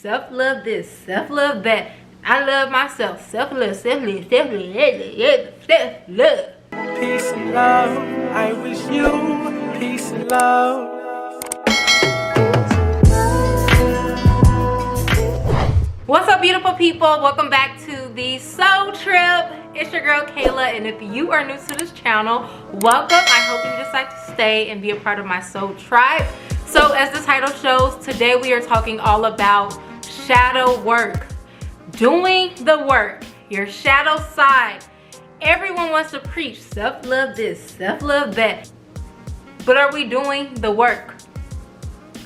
self-love this, self-love that. I love myself. Self-love, self-love, self-love, self-love. Peace and love, I wish you peace and love. What's up, beautiful people? Welcome back to the Soul Trip. It's your girl Kayla, and if you are new to this channel, welcome. I hope you decide to stay and be a part of my soul tribe. So as the title shows, today we are talking all about shadow work. Doing the work, your shadow side. Everyone wants to preach self-love this, self-love that. But are we doing the work?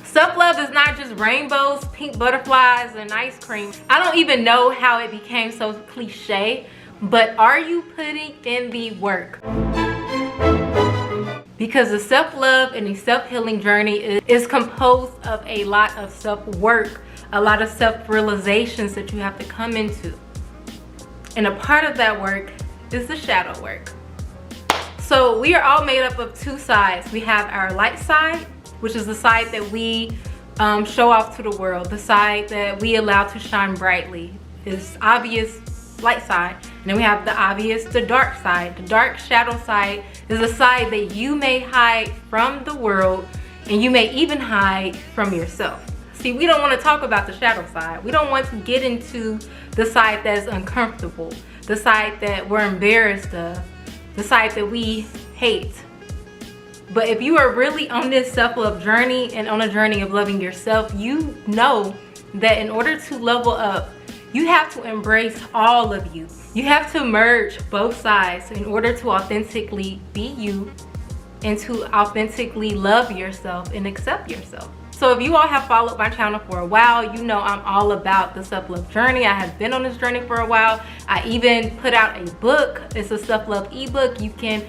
Self-love is not just rainbows, pink butterflies, and ice cream. I don't even know how it became so cliche, but are you putting in the work? Because the self-love and the self-healing journey is composed of a lot of self-work, a lot of self-realizations that you have to come into. And a part of that work is the shadow work. So we are all made up of two sides. We have our light side, which is the side that we show off to the world, the side that we allow to shine brightly. It's obvious light side. And then we have the obvious, the dark side. The dark shadow side is a side that you may hide from the world, and you may even hide from yourself. See, we don't want to talk about the shadow side. We don't want to get into the side that's uncomfortable, the side that we're embarrassed of, the side that we hate. But if you are really on this self-love journey and on a journey of loving yourself, you know that in order to level up, you have to embrace all of you. You have to merge both sides in order to authentically be you and to authentically love yourself and accept yourself. So if you all have followed my channel for a while, you know I'm all about the self-love journey. I have been on this journey for a while. I even put out a book. It's a self-love ebook. You can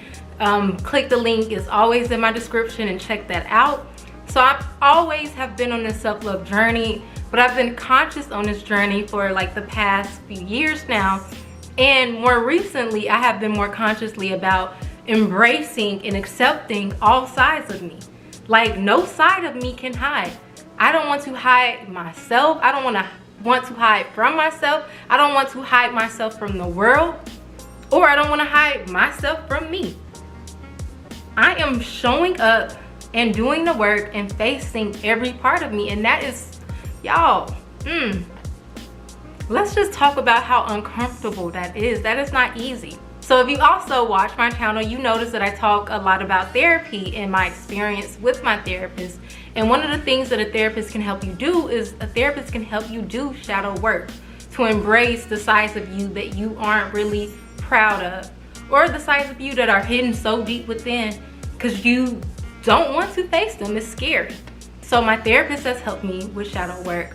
click the link. It's always in my description and check that out. So I always have been on this self-love journey, but I've been conscious on this journey for like the past few years now. And more recently, I have been more consciously about embracing and accepting all sides of me. Like, no side of me can hide. I don't want to hide myself. I don't want to hide from myself. I don't want to hide myself from the world, or I don't want to hide myself from me. I am showing up and doing the work and facing every part of me, and that is, y'all, let's just talk about how uncomfortable that is. That is not easy. So if you also watch my channel, you notice that I talk a lot about therapy and my experience with my therapist. And one of the things that a therapist can help you do is a therapist can help you do shadow work to embrace the sides of you that you aren't really proud of, or the sides of you that are hidden so deep within because you don't want to face them. It's scary. So my therapist has helped me with shadow work,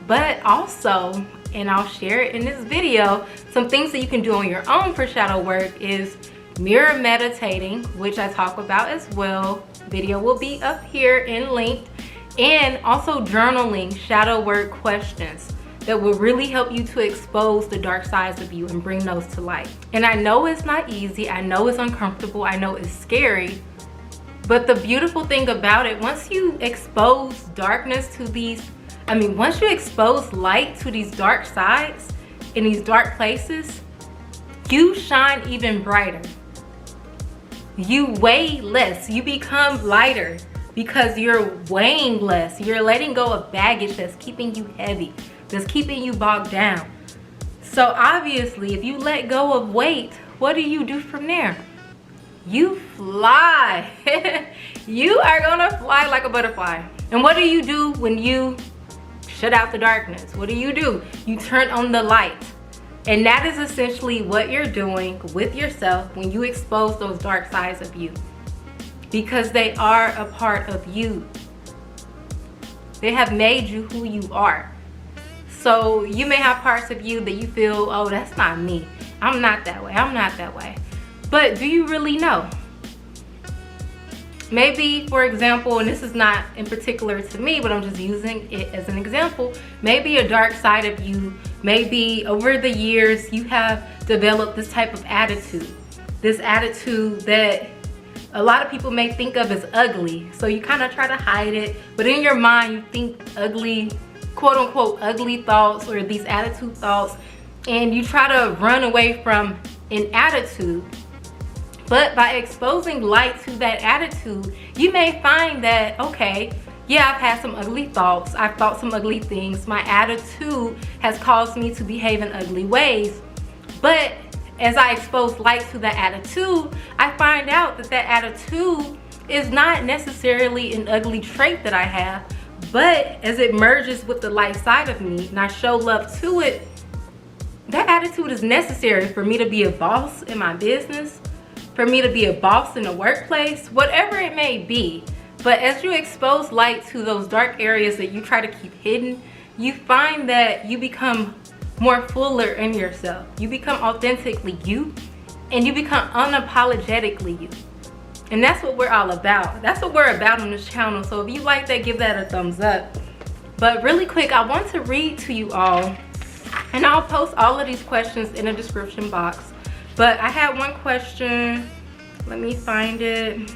but also, and I'll share it in this video, some things that you can do on your own for shadow work is mirror meditating, which I talk about as well. Video will be up here and linked. And also journaling shadow work questions that will really help you to expose the dark sides of you and bring those to light. And I know it's not easy. I know it's uncomfortable. I know it's scary. But the beautiful thing about it, once you expose darkness to these, once you expose light to these dark sides in these dark places, you shine even brighter. You weigh less. You become lighter because you're weighing less. You're letting go of baggage that's keeping you heavy, that's keeping you bogged down. So obviously, if you let go of weight, what do you do from there? You fly. You are gonna fly like a butterfly. And what do you do when you shut out the darkness? What do? You turn on the light. And that is essentially what you're doing with yourself when you expose those dark sides of you, because they are a part of you. They have made you who you are. So you may have parts of you that you feel, oh, that's not me. I'm not that way. I'm not that way. But do you really know? Maybe, for example, and this is not in particular to me, but I'm just using it as an example, maybe a dark side of you, maybe over the years you have developed this type of attitude, this attitude that a lot of people may think of as ugly. So you kind of try to hide it, but in your mind you think ugly quote unquote ugly thoughts or these attitude thoughts, and you try to run away from an attitude. But by exposing light to that attitude, you may find that, okay, yeah, I've had some ugly thoughts, I've thought some ugly things, my attitude has caused me to behave in ugly ways. But as I expose light to that attitude, I find out that that attitude is not necessarily an ugly trait that I have, but as it merges with the light side of me and I show love to it, that attitude is necessary for me to be a boss in my business, for me to be a boss in the workplace, whatever it may be. But as you expose light to those dark areas that you try to keep hidden, you find that you become more fuller in yourself. You become authentically you, and you become unapologetically you. And that's what we're all about. That's what we're about on this channel. So if you like that, give that a thumbs up. But really quick, I want to read to you all, and I'll post all of these questions in the description box. But I had one question. Let me find it.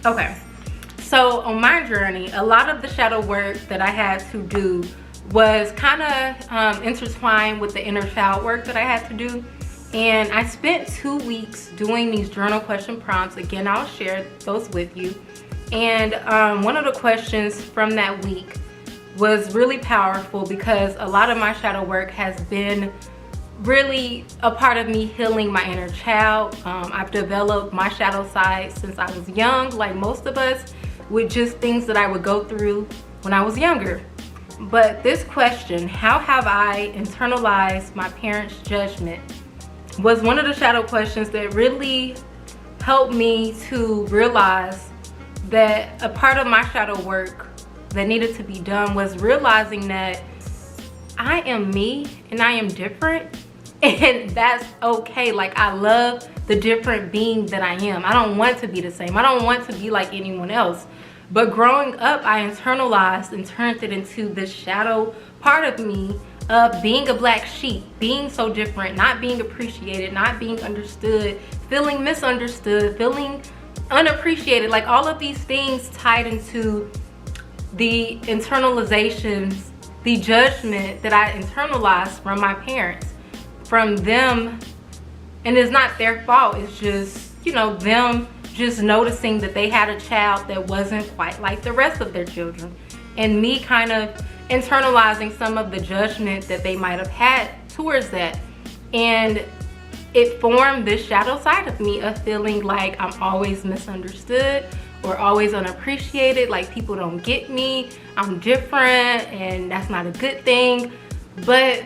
Okay, so on my journey, a lot of the shadow work that I had to do was kind of intertwined with the inner child work that I had to do. And I spent 2 weeks doing these journal question prompts. Again, I'll share those with you. And one of the questions from that week was really powerful because a lot of my shadow work has been really a part of me healing my inner child. I've developed my shadow side since I was young, like most of us, with just things that I would go through when I was younger. But this question, how have I internalized my parents' judgment, was one of the shadow questions that really helped me to realize that a part of my shadow work that needed to be done was realizing that I am me and I am different, and that's okay. Like, I love the different being that I am. I don't want to be the same. I don't want to be like anyone else. But growing up, I internalized and turned it into this shadow part of me of being a black sheep, being so different, not being appreciated, not being understood, feeling misunderstood, feeling unappreciated. Like, all of these things tied into the internalizations, the judgment that I internalized from my parents, from them. And it's not their fault, it's just, you know, them just noticing that they had a child that wasn't quite like the rest of their children, and me kind of internalizing some of the judgment that they might have had towards that. And it formed this shadow side of me of feeling like I'm always misunderstood or always unappreciated, like people don't get me, I'm different, and that's not a good thing. But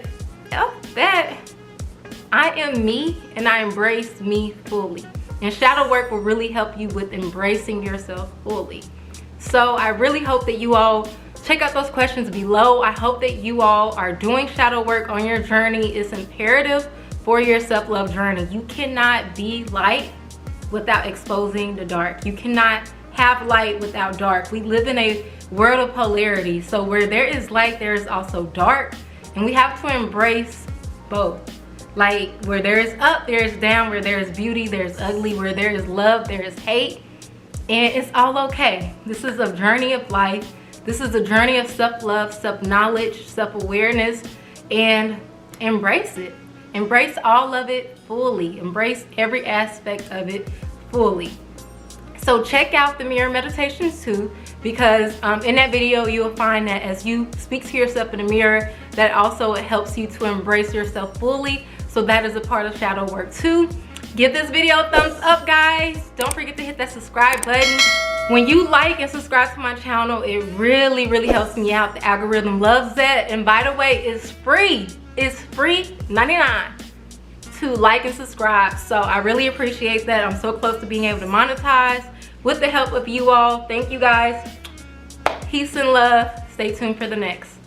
that I am me and I embrace me fully. And shadow work will really help you with embracing yourself fully. So I really hope that you all check out those questions below. I hope that you all are doing shadow work on your journey. It's imperative for your self-love journey. You cannot be light without exposing the dark. You cannot have light without dark. We live in a world of polarity. So where there is light, there is also dark. And we have to embrace both. Like, where there is up, there is down. Where there is beauty, there is ugly. Where there is love, there is hate. And it's all okay. This is a journey of life. This is a journey of self-love, self-knowledge, self-awareness, and embrace it. Embrace all of it fully. Embrace every aspect of it fully. So check out the mirror meditations too, because in that video you'll find that as you speak to yourself in the mirror, that also helps you to embrace yourself fully. So that is a part of shadow work too. Give this video a thumbs up, guys. Don't forget to hit that subscribe button. When you like and subscribe to my channel, it really, really helps me out. The algorithm loves that. And by the way, it's free. It's free 99 to like and subscribe. So I really appreciate that. I'm so close to being able to monetize with the help of you all. Thank you guys. Peace and love. Stay tuned for the next.